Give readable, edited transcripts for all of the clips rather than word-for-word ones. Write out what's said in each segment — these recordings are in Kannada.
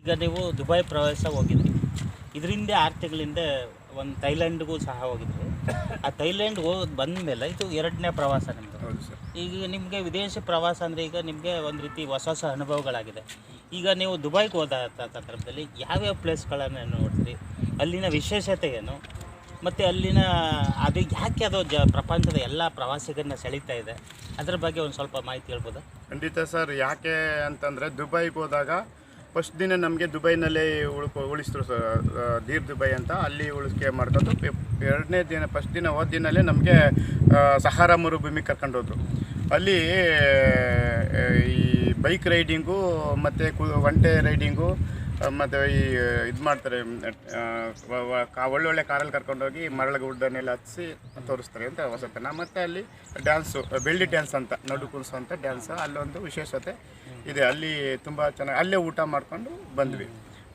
ಈಗ ನೀವು ದುಬೈ ಪ್ರವಾಸ ಹೋಗಿದ್ರಿ, ಇದರಿಂದ 6 ತಿಂಗಳಿಂದ ಒಂದು ಥೈಲ್ಯಾಂಡ್ಗೂ ಸಹ ಹೋಗಿದ್ರಿ. ಆ ಥೈಲ್ಯಾಂಡ್ ಹೋಗಿ ಬಂದ ಮೇಲೆ ಇದು 2ನೇ ಪ್ರವಾಸ ನಿಮ್ಮದು. ಹೌದು ಸರ್. ಈಗ ನಿಮಗೆ ವಿದೇಶಿ ಪ್ರವಾಸ ಅಂದರೆ ಈಗ ನಿಮಗೆ ಒಂದು ರೀತಿ ಹೊಸ ಹೊಸ ಅನುಭವಗಳಾಗಿದೆ. ಈಗ ನೀವು ದುಬೈಗೆ ಹೋದ ಸಂದರ್ಭದಲ್ಲಿ ಯಾವ್ಯಾವ ಪ್ಲೇಸ್ಗಳನ್ನು ನೋಡಿದ್ರಿ, ಅಲ್ಲಿನ ವಿಶೇಷತೆ ಏನು, ಮತ್ತು ಅಲ್ಲಿನ ಅದು ಯಾಕೆ ಅದು ಪ್ರಪಂಚದ ಎಲ್ಲ ಪ್ರವಾಸಿಗರನ್ನ ಸೆಳೀತಾ ಇದೆ, ಅದರ ಬಗ್ಗೆ ಒಂದು ಸ್ವಲ್ಪ ಮಾಹಿತಿ ಹೇಳ್ಬೋದಾ? ಖಂಡಿತ ಸರ್. ಯಾಕೆ ಅಂತಂದರೆ ದುಬೈಗೆ ಹೋದಾಗ ಫಸ್ಟ್ ದಿನ ನಮಗೆ ದುಬೈನಲ್ಲೇ ಉಳಿಸಿದ್ರು ಸರ್, ದೀರ್ ದುಬೈ ಅಂತ. ಅಲ್ಲಿ ಉಳಿಸ್ಕೆ ಮಾಡ್ಕೊಂಡು 2ನೇ ದಿನ ಫಸ್ಟ್ ದಿನ ಹೋದ ದಿನಲ್ಲೇ ನಮಗೆ ಸಹಾರಾ ಮರುಭೂಮಿ ಕರ್ಕೊಂಡೋದ್ರು. ಅಲ್ಲಿ ಈ ಬೈಕ್ ರೈಡಿಂಗು ಮತ್ತು ಒಂಟೆ ರೈಡಿಂಗು ಮತ್ತು ಈ ಇದು ಮಾಡ್ತಾರೆ, ಒಳ್ಳೊಳ್ಳೆ ಕಾರಲ್ಲಿ ಕರ್ಕೊಂಡೋಗಿ ಮರಳ ಗುಡ್ಡನ್ನೆಲ್ಲ ಹತ್ತಿಸಿ ತೋರಿಸ್ತಾರೆ ಅಂತ ಹೊಸತನ. ಮತ್ತು ಅಲ್ಲಿ ಡ್ಯಾನ್ಸು, ಬೆಳ್ಳಿ ಡ್ಯಾನ್ಸ್ ಅಂತ, ನಡು ಕುಲ್ಸು ಅಂತ ಡ್ಯಾನ್ಸ್, ಅಲ್ಲೊಂದು ವಿಶೇಷತೆ ಇದೆ. ಅಲ್ಲಿ ತುಂಬ ಚೆನ್ನಾಗಿ ಅಲ್ಲೇ ಊಟ ಮಾಡ್ಕೊಂಡು ಬಂದ್ವಿ.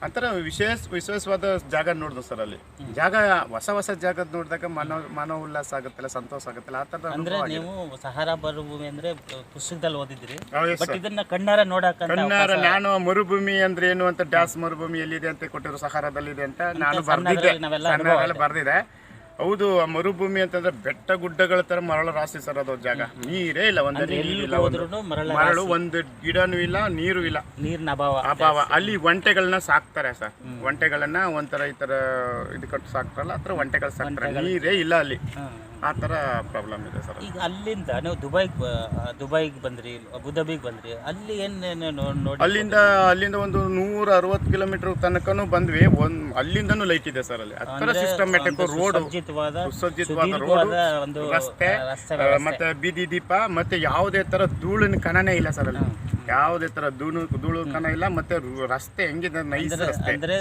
ಆ ಥರ ವಿಶೇಷವಾದ ಜಾಗ ನೋಡಿದ್ವು ಸರ್. ಅಲ್ಲಿ ಜಾಗ ಹೊಸ ಜಾಗದ ನೋಡಿದಾಗ ಮನೋ ಉಲ್ಲಾಸ ಆಗುತ್ತಲ್ಲ, ಸಂತೋಷ ಆಗುತ್ತಲ್ಲ, ಆ ಥರ. ಅಂದರೆ ನೀವು ಸಹಾರಾ ಮರುಭೂಮಿ ಅಂದರೆ ಪುಸ್ತಕದಲ್ಲಿ ಓದಿದ್ರಿ, ಬಟ್ ಇದನ್ನ ಕಣ್ಣಾರ ನೋಡಕ್ಕೆ ಕಣ್ಣಾರ ನಾನು ಮರುಭೂಮಿ ಅಂದ್ರೆ ಏನು ಅಂತ, ಡ್ಯಾನ್ಸ್ ಮರುಭೂಮಿ ಎಲ್ಲಿದೆ ಅಂತ ಕೊಟ್ಟಿದ್ರು, ಸಹಾರಾದಲ್ಲಿದೆ ಅಂತ ನಾನು ಬರ್ದಿದ್ದೆ. ಹೌದು, ಆ ಮರುಭೂಮಿ ಅಂತಂದ್ರೆ ಬೆಟ್ಟ ಗುಡ್ಡಗಳ ತರ ಮರಳು ರಾಶಿ ಸರ್. ಅದು ಜಾಗ ನೀರೇ ಇಲ್ಲ, ಒಂದು ನೀರಿಲ್ಲ, ಮರಳು, ಒಂದು ಗಿಡನೂ ಇಲ್ಲ, ನೀರು ಇಲ್ಲ, ನೀರಿನ ಅಭಾವ. ಅಲ್ಲಿ ಒಂಟೆಗಳನ್ನ ಸಾಕ್ತಾರೆ ಸರ್. ಒಂಟೆಗಳನ್ನ ಒಂಥರ ಈ ತರ ಇದು ಕಟ್ಟು ಸಾಕ್ತಾರಲ್ಲ, ಆ ಥರ ಒಂಟೆಗಳು ಸಾಕ್ತಾರೆ. ನೀರೇ ಇಲ್ಲ ಅಲ್ಲಿ, ಆ ಥರ ಪ್ರಾಬ್ಲಮ್ ಇದೆ ಸರ್. ಈಗ ಅಲ್ಲಿಂದ ನೀವು ದುಬೈಗೆ ಬಂದ್ರಿ, ಅಬುದಾಬಿಗೆ ಬಂದ್ರಿ, ಅಲ್ಲಿ ಏನೇನು ನೋಡಿ? ಅಲ್ಲಿಂದ ಒಂದು 160 ಕಿಲೋಮೀಟರ್ ತನಕನೂ ಬಂದ್ವಿ. ಅಲ್ಲಿಂದನೂ ಲೈಟ್ ಇದೆ ಸರ್. ಅಲ್ಲಿ ಆ ಥರ ಸಿಸ್ಟಮ್ಯಾಟಿಕ್ ರೋಡ್, ಸುಸಜ್ಜಿತವಾದ ರೋಡ್, ರಸ್ತೆ, ಮತ್ತೆ ಬೀದಿ ದೀಪ, ಮತ್ತೆ ಯಾವುದೇ ತರ ಧೂಳಿನ ಕಣನೇ ಇಲ್ಲ ಸರ್. ಅಲ್ಲಿ ಯಾವುದೇ ತರ ಧೂಳು ಕಣ ಇಲ್ಲ. ಮತ್ತೆ ರಸ್ತೆ ಹೆಂಗಿದೆ, ನೈಸ್ ರಸ್ತೆ. ಅಂದ್ರೆ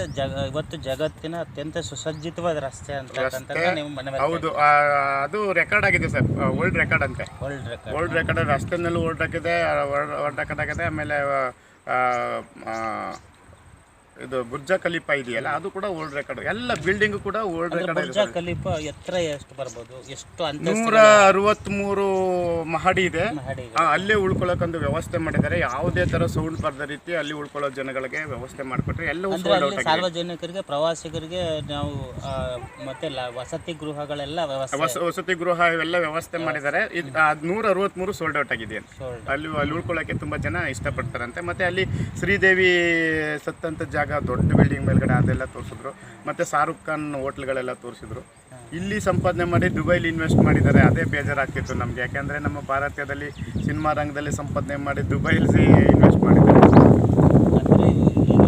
ಇವತ್ತು ಜಗತ್ತಿನ ಅತ್ಯಂತ ಸುಸಜ್ಜಿತವಾದ ರಸ್ತೆ ಅಂತ. ಹೌದು, ಅದು ರೆಕಾರ್ಡ್ ಆಗಿದೆ ಸರ್, ವರ್ಲ್ಡ್ ರೆಕಾರ್ಡ್ ಅಂತೆ. ವರ್ಲ್ಡ್ ರೆಕಾರ್ಡ್ ರಸ್ತೆನಲ್ಲೂ ವರ್ಲ್ಡ್ ರೆಕಾರ್ಡ್ ಆಗಿದೆ. ಆಮೇಲೆ ಇದು ಬುರ್ಜ ಖಲೀಫಾ ಇದೆಯಲ್ಲ, ಅದು ಕೂಡ ವರ್ಲ್ಡ್ ರೆಕಾರ್ಡ್. ಎಲ್ಲ ಬಿಲ್ಡಿಂಗ್ ಕೂಡ ವರ್ಲ್ಡ್ ರೆಕಾರ್ಡ್. ಬುರ್ಜ ಖಲೀಫಾ ಎತ್ತರ ಎಷ್ಟು ಬರ್ಬೋದು, ಎಷ್ಟು? 163 ಮಹಡಿ ಇದೆ. ಅಲ್ಲೇ ಉಳ್ಕೊಳ್ಳೋಕೊಂದು ವ್ಯವಸ್ಥೆ ಮಾಡಿದ್ದಾರೆ. ಯಾವುದೇ ತರ ಸೌಂಡ್ ಬರದ ರೀತಿ ಅಲ್ಲಿ ಉಳ್ಕೊಳ್ಳೋ ಜನಗಳಿಗೆ ವ್ಯವಸ್ಥೆ ಮಾಡಿಕೊಟ್ರೆ ಎಲ್ಲವೂ ಸಾರ್ವಜನಿಕರಿಗೆ, ಪ್ರವಾಸಿಗರಿಗೆ ನಾವು ಮತ್ತೆ ವಸತಿ ಗೃಹಗಳೆಲ್ಲ ವಸತಿ ಗೃಹ ಇವೆಲ್ಲ ವ್ಯವಸ್ಥೆ ಮಾಡಿದ್ದಾರೆ. 163 ಸೋಲ್ಡ್ ಔಟ್ ಆಗಿದೆ. ಅಲ್ಲಿ ಉಳ್ಕೊಳ್ಳೋಕೆ ತುಂಬಾ ಜನ ಇಷ್ಟಪಡ್ತಾರಂತೆ. ಮತ್ತೆ ಅಲ್ಲಿ ಶ್ರೀದೇವಿ ಸತ್ತಂತ ಜಾಗ, ದೊಡ್ಡ ಬಿಲ್ಡಿಂಗ್ ಮೇಲ್ಗಡೆ ಅದೆಲ್ಲ ತೋರಿಸಿದ್ರು. ಮತ್ತೆ ಶಾರುಖ್ ಖಾನ್ ಹೋಟ್ಲ್ಗಳೆಲ್ಲ ತೋರಿಸಿದ್ರು. ಇಲ್ಲಿ ಸಂಪಾದನೆ ಮಾಡಿ ದುಬೈಲಿ ಇನ್ವೆಸ್ಟ್ ಮಾಡಿದ್ದಾರೆ. ಅದೇ ಬೇಜಾರಾಗ್ತಿತ್ತು ನಮ್ಗೆ, ಯಾಕೆಂದ್ರೆ ನಮ್ಮ ಭಾರತದಲ್ಲಿ ಸಿನಿಮಾ ರಂಗದಲ್ಲಿ ಸಂಪಾದನೆ ಮಾಡಿ ದುಬೈಲಿ ಇನ್ವೆಸ್ಟ್ ಮಾಡಿದ್ದಾರೆ. ಅಂದರೆ ಈಗ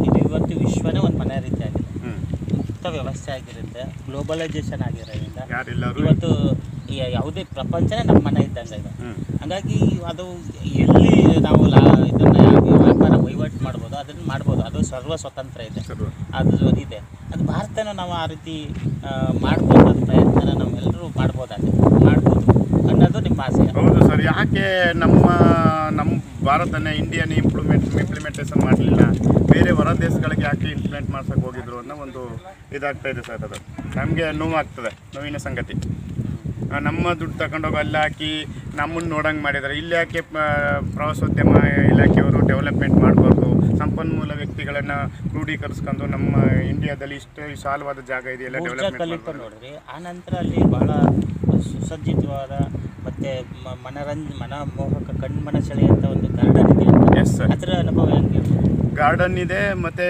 ಇದು ಇವತ್ತು ವಿಶ್ವನೇ ಒಂದು ಮನೆ ರೀತಿ ಆಗಿದೆ, ವ್ಯವಸ್ಥೆ ಆಗಿರುತ್ತೆ, ಗ್ಲೋಬಲೈಸೇಷನ್ ಆಗಿರೋದ್ರಿಂದ ಇವತ್ತು ಯಾವುದೇ ಪ್ರಪಂಚನೇ ನಮ್ಮ ಮನೆ ಇದ್ದಂಗೆ ಇದೆ. ಹಾಗಾಗಿ ಅದು ಎಲ್ಲಿ ನಾವು ಇದನ್ನ ವ್ಯಾಪಾರ ವಹಿವಾಟು ಮಾಡ್ಬೋದು, ಅದನ್ನು ಮಾಡ್ಬೋದು. ಅದು ಸರ್ವ ಸ್ವತಂತ್ರ ಇದೆ, ಅದು ಇದೆ. ಅದು ಭಾರತನ ನಾವು ಆ ರೀತಿ ಮಾಡ್ಬೋದು ಪ್ರಯತ್ನ ನಾವೆಲ್ಲರೂ ಮಾಡ್ಬೋದು ಅನ್ನೋದು ನಿಮ್ಮ ಆಸೆ. ಹೌದು ಸರ್. ಯಾಕೆ ನಮ್ಮ ಭಾರತನೇ ಇಂಡಿಯಾನೇ ಇಂಪ್ಲಿಮೆಂಟೇಷನ್ ಮಾಡಲಿಲ್ಲ, ಬೇರೆ ಹೊರ ದೇಶಗಳಿಗೆ ಯಾಕೆ ಇಂಪ್ಲಿಮೆಂಟ್ ಮಾಡ್ಸಕ್ಕೆ ಹೋಗಿದ್ರು ಅನ್ನೋ ಒಂದು ಇದಾಗ್ತಾ ಇದೆ ಸರ್. ಅದು ನಮಗೆ ನೋವಾಗ್ತದೆ, ನೋವಿನ ಸಂಗತಿ. ನಮ್ಮ ದುಡ್ಡು ತಗೊಂಡೋಗಿ ಅಲ್ಲಿ ಹಾಕಿ ನಮ್ಮನ್ನು ನೋಡಂಗೆ ಮಾಡಿದ್ದಾರೆ. ಇಲ್ಲಿ ಯಾಕೆ ಪ್ರವಾಸೋದ್ಯಮ ಇಲಾಖೆಯವರು ಡೆವಲಪ್ಮೆಂಟ್ ಮಾಡಬಾರ್ದು, ಸಂಪನ್ಮೂಲ ವ್ಯಕ್ತಿಗಳನ್ನು ಕ್ರೋಢೀಕರಿಸ್ಕೊಂಡು ನಮ್ಮ ಇಂಡಿಯಾದಲ್ಲಿ ಇಷ್ಟು ವಿಶಾಲವಾದ ಜಾಗ ಇದೆಯಲ್ಲ ಡೆವಲಪ್ಮೆಂಟ್ ನೋಡಿರಿ. ಆನಂತರ ಅಲ್ಲಿ ಬಹಳ ಸುಸಜ್ಜಿತವಾದ ಮತ್ತು ಮನಮೋಹಕ ಕಣ್ಮನ ಸೆಳೆಯುವಂಥ ಒಂದು ಗಾರ್ಡನ್ ಇದೆ. Yes sir. ಅದರ ಅನುಭವ ಹೆಂಗೆ? ಗಾರ್ಡನ್ ಇದೆ. ಮತ್ತು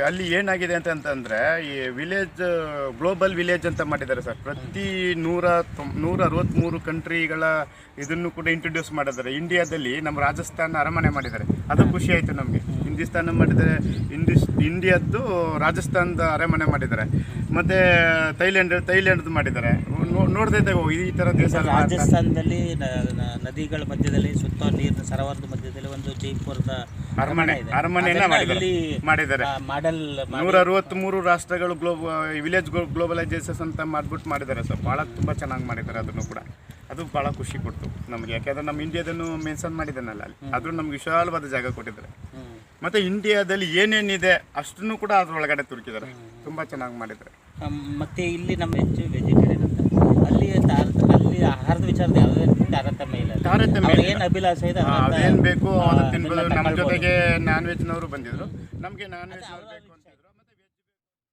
ಅಲ್ಲಿ ಏನಾಗಿದೆ ಅಂತಂದರೆ ಈ ವಿಲೇಜ್, ಗ್ಲೋಬಲ್ ವಿಲೇಜ್ ಅಂತ ಮಾಡಿದ್ದಾರೆ ಸರ್. ಪ್ರತಿ 163 ಕಂಟ್ರಿಗಳ ಇದನ್ನು ಕೂಡ ಇಂಟ್ರೊಡ್ಯೂಸ್ ಮಾಡಿದ್ದಾರೆ. ಇಂಡಿಯಾದಲ್ಲಿ ನಮ್ಮ ರಾಜಸ್ಥಾನ ಅರಮನೆ ಮಾಡಿದ್ದಾರೆ, ಅದು ಖುಷಿ ಆಯಿತು ನಮಗೆ. ಹಿಂದೂಸ್ತಾನ ಮಾಡಿದ್ದಾರೆ, ಇಂಡಿಯಾದ್ದು ರಾಜಸ್ಥಾನದ ಅರಮನೆ ಮಾಡಿದ್ದಾರೆ. ಮತ್ತು ಥೈಲ್ಯಾಂಡ್ದು ಮಾಡಿದ್ದಾರೆ. ನೋಡ್ದೇ ಈ ಥರ ದೇಶ. ರಾಜಸ್ಥಾನದಲ್ಲಿ ನದಿಗಳ ಮಧ್ಯದಲ್ಲಿ ಸುತ್ತ ನೀರಿನ ಸರೋವರದ ಮಧ್ಯದಲ್ಲಿ ಒಂದು ಜೈಪುರದ ಅರಮನೆಯನ್ನ ಮಾಡಿದ್ದಾರೆ. 163 ರಾಷ್ಟ್ರಗಳು ವಿಲೇಜ್ ಗ್ಲೋಬಲೈಸೇಷನ್ ಅಂತ ಮಾಡಿದ್ದಾರೆ ಸರ್. ಭಾಳ ತುಂಬ ಚೆನ್ನಾಗಿ ಮಾಡಿದ್ದಾರೆ. ಅದನ್ನು ಕೂಡ ಅದು ಭಾಳ ಖುಷಿ ಕೊಡ್ತು ನಮಗೆ, ಯಾಕೆಂದರೆ ನಮ್ಮ ಇಂಡಿಯಾದನ್ನು ಮೆನ್ಷನ್ ಮಾಡಿದ್ದಾನಲ್ಲ ಅಲ್ಲಿ, ಅದು ನಮ್ಗೆ ವಿಶಾಲವಾದ ಜಾಗ ಕೊಟ್ಟಿದ್ದಾರೆ. ಮತ್ತು ಇಂಡಿಯಾದಲ್ಲಿ ಏನೇನಿದೆ ಅಷ್ಟನ್ನು ಕೂಡ ಅದರೊಳಗಡೆ ತುರುಕಿದ್ದಾರೆ. ತುಂಬ ಚೆನ್ನಾಗಿ ಮಾಡಿದ್ದಾರೆ. ಮತ್ತು ಇಲ್ಲಿ ನಮ್ಮ ಹೆಚ್ಚು ವೆಜಿಟೇರಿಯನ್ ಅಂತ ಅಲ್ಲಿ ಅಲ್ಲಿ ಆಹಾರದ ವಿಚಾರದ ಯಾವುದೇ ತಾರತಮ್ಯ ಇಲ್ಲ. ತಾರತಮ್ಯ ಅವ್ರಿಗೆ ಏನು ಅಭಿಲಾಷೆ ಇದೆ ಅದೇನು ಬೇಕು ಅದು ತಿನ್ಬೋದು. ನಮ್ಮ ಜೊತೆಗೆ ನಾನ್ ವೆಜ್ನವರು ಬಂದಿದ್ರು, ನಮಗೆ ನಾನ್ ವೆಜ್ ಬೇಕು ಅಂತ